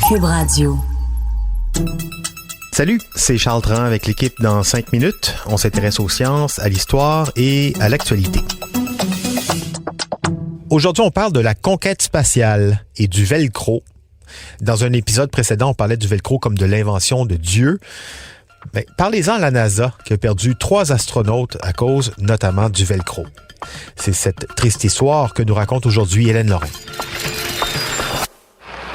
Cube Radio. Salut, c'est Charles Tran avec l'équipe dans 5 minutes. On s'intéresse aux sciences, à l'histoire et à l'actualité. Aujourd'hui, on parle de la conquête spatiale et du velcro. Dans un épisode précédent, on parlait du velcro comme de l'invention de Dieu. Ben, parlez-en à la NASA, qui a perdu 3 astronautes à cause notamment du velcro. C'est cette triste histoire que nous raconte aujourd'hui Hélène Lorrain.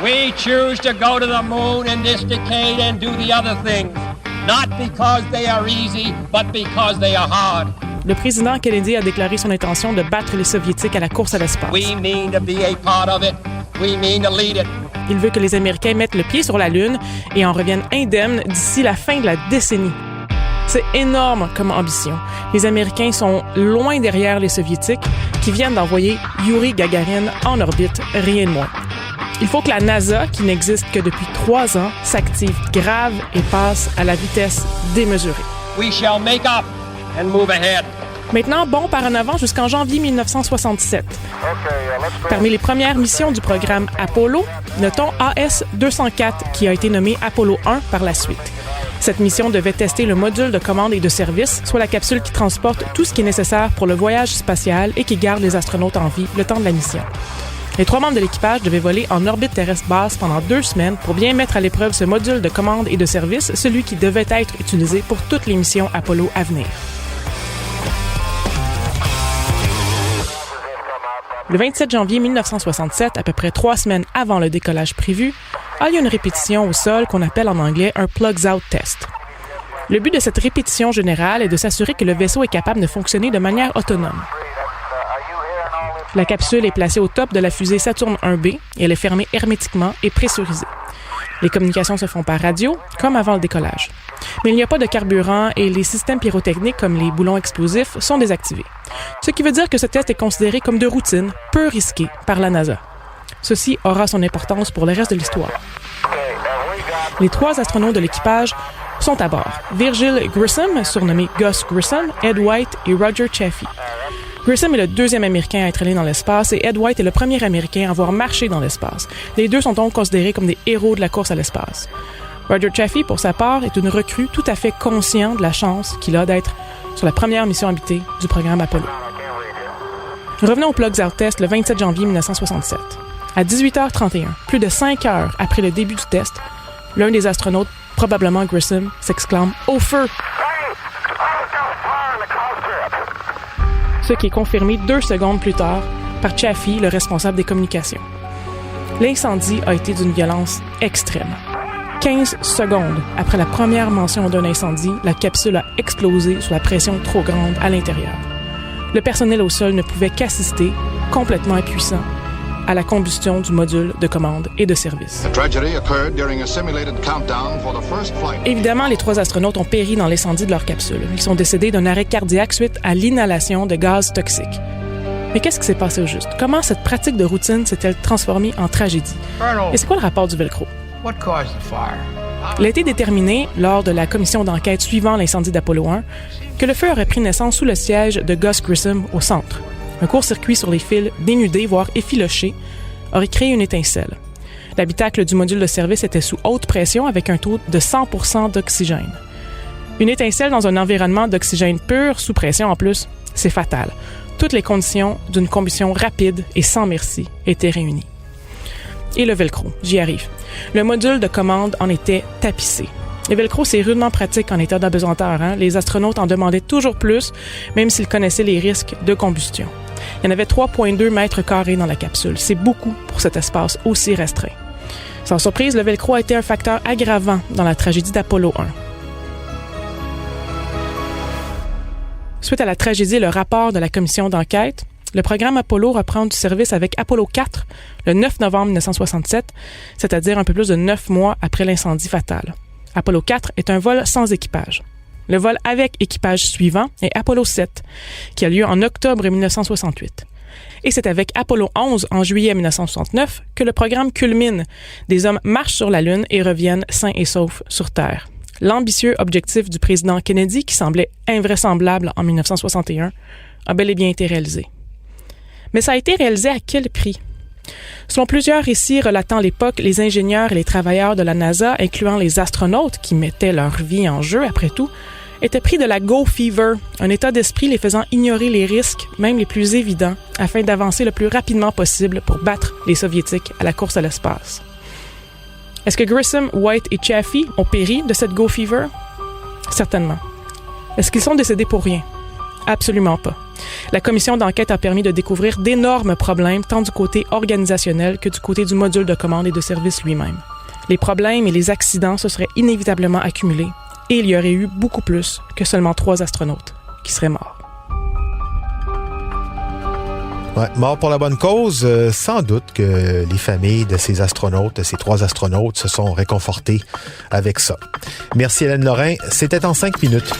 We choose to go to the moon in this decade and do the other things, not because they are easy, but because they are hard. Le président Kennedy a déclaré son intention de battre les Soviétiques à la course à l'espace. We mean to be a part of it. We mean to lead it. Il veut que les Américains mettent le pied sur la Lune et en reviennent indemnes d'ici la fin de la décennie. C'est énorme comme ambition. Les Américains sont loin derrière les Soviétiques qui viennent d'envoyer Yuri Gagarin en orbite, rien de moins. Il faut que la NASA, qui n'existe que depuis 3 ans, s'active grave et passe à la vitesse démesurée. We shall make up and move ahead. Maintenant, bond par en avant jusqu'en janvier 1967. Parmi les premières missions du programme Apollo, notons AS-204 qui a été nommé Apollo 1 par la suite. Cette mission devait tester le module de commande et de service, soit la capsule qui transporte tout ce qui est nécessaire pour le voyage spatial et qui garde les astronautes en vie le temps de la mission. Les 3 membres de l'équipage devaient voler en orbite terrestre basse pendant 2 semaines pour bien mettre à l'épreuve ce module de commande et de service, celui qui devait être utilisé pour toutes les missions Apollo à venir. Le 27 janvier 1967, à peu près 3 semaines avant le décollage prévu, a lieu une répétition au sol qu'on appelle en anglais un plugs-out test. Le but de cette répétition générale est de s'assurer que le vaisseau est capable de fonctionner de manière autonome. La capsule est placée au top de la fusée Saturne 1B et elle est fermée hermétiquement et pressurisée. Les communications se font par radio, comme avant le décollage. Mais il n'y a pas de carburant et les systèmes pyrotechniques, comme les boulons explosifs, sont désactivés. Ce qui veut dire que ce test est considéré comme de routine, peu risqué par la NASA. Ceci aura son importance pour le reste de l'histoire. Les 3 astronautes de l'équipage sont à bord. Virgil Grissom, surnommé Gus Grissom, Ed White et Roger Chaffee. Grissom est le 2e Américain à être allé dans l'espace et Ed White est le premier Américain à avoir marché dans l'espace. Les 2 sont donc considérés comme des héros de la course à l'espace. Roger Chaffee, pour sa part, est une recrue tout à fait conscient de la chance qu'il a d'être sur la première mission habitée du programme Apollo. Revenons au plugs-out test le 27 janvier 1967. À 18h31, plus de 5 heures après le début du test, l'un des astronautes, probablement Grissom, s'exclame « Au feu !» Ce qui est confirmé 2 secondes plus tard par Chaffee, le responsable des communications. L'incendie a été d'une violence extrême. 15 secondes après la première mention d'un incendie, la capsule a explosé sous la pression trop grande à l'intérieur. Le personnel au sol ne pouvait qu'assister, complètement impuissant, à la combustion du module de commande et de service. Évidemment, les 3 astronautes ont péri dans l'incendie de leur capsule. Ils sont décédés d'un arrêt cardiaque suite à l'inhalation de gaz toxiques. Mais qu'est-ce qui s'est passé au juste? Comment cette pratique de routine s'est-elle transformée en tragédie? Et c'est quoi le rapport du velcro? Il a été déterminé, lors de la commission d'enquête suivant l'incendie d'Apollo 1, que le feu aurait pris naissance sous le siège de Gus Grissom au centre. Un court-circuit sur les fils dénudés, voire effilochés, aurait créé une étincelle. L'habitacle du module de service était sous haute pression avec un taux de 100% d'oxygène. Une étincelle dans un environnement d'oxygène pur, sous pression en plus, c'est fatal. Toutes les conditions d'une combustion rapide et sans merci étaient réunies. Et le velcro, j'y arrive. Le module de commande en était tapissé. Le velcro, c'est rudement pratique en état d'apesanteur. Les astronautes en demandaient toujours plus, même s'ils connaissaient les risques de combustion. Il y en avait 3,2 mètres carrés dans la capsule. C'est beaucoup pour cet espace aussi restreint. Sans surprise, le velcro a été un facteur aggravant dans la tragédie d'Apollo 1. Suite à la tragédie et le rapport de la commission d'enquête, le programme Apollo reprend du service avec Apollo 4 le 9 novembre 1967, c'est-à-dire un peu plus de 9 mois après l'incendie fatal. Apollo 4 est un vol sans équipage. Le vol avec équipage suivant est Apollo 7, qui a lieu en octobre 1968. Et c'est avec Apollo 11 en juillet 1969 que le programme culmine. Des hommes marchent sur la Lune et reviennent sains et saufs sur Terre. L'ambitieux objectif du président Kennedy, qui semblait invraisemblable en 1961, a bel et bien été réalisé. Mais ça a été réalisé à quel prix? Selon plusieurs récits relatant l'époque, les ingénieurs et les travailleurs de la NASA, incluant les astronautes qui mettaient leur vie en jeu après tout, étaient pris de la go fever, un état d'esprit les faisant ignorer les risques, même les plus évidents, afin d'avancer le plus rapidement possible pour battre les Soviétiques à la course à l'espace. Est-ce que Grissom, White et Chaffee ont péri de cette go fever? Certainement. Est-ce qu'ils sont décédés pour rien? Absolument pas. La commission d'enquête a permis de découvrir d'énormes problèmes tant du côté organisationnel que du côté du module de commande et de service lui-même. Les problèmes et les accidents se seraient inévitablement accumulés et il y aurait eu beaucoup plus que seulement 3 astronautes qui seraient morts. Ouais, mort pour la bonne cause, sans doute que les familles de ces astronautes, de ces 3 astronautes, se sont réconfortées avec ça. Merci Hélène Lorrain, c'était en 5 minutes.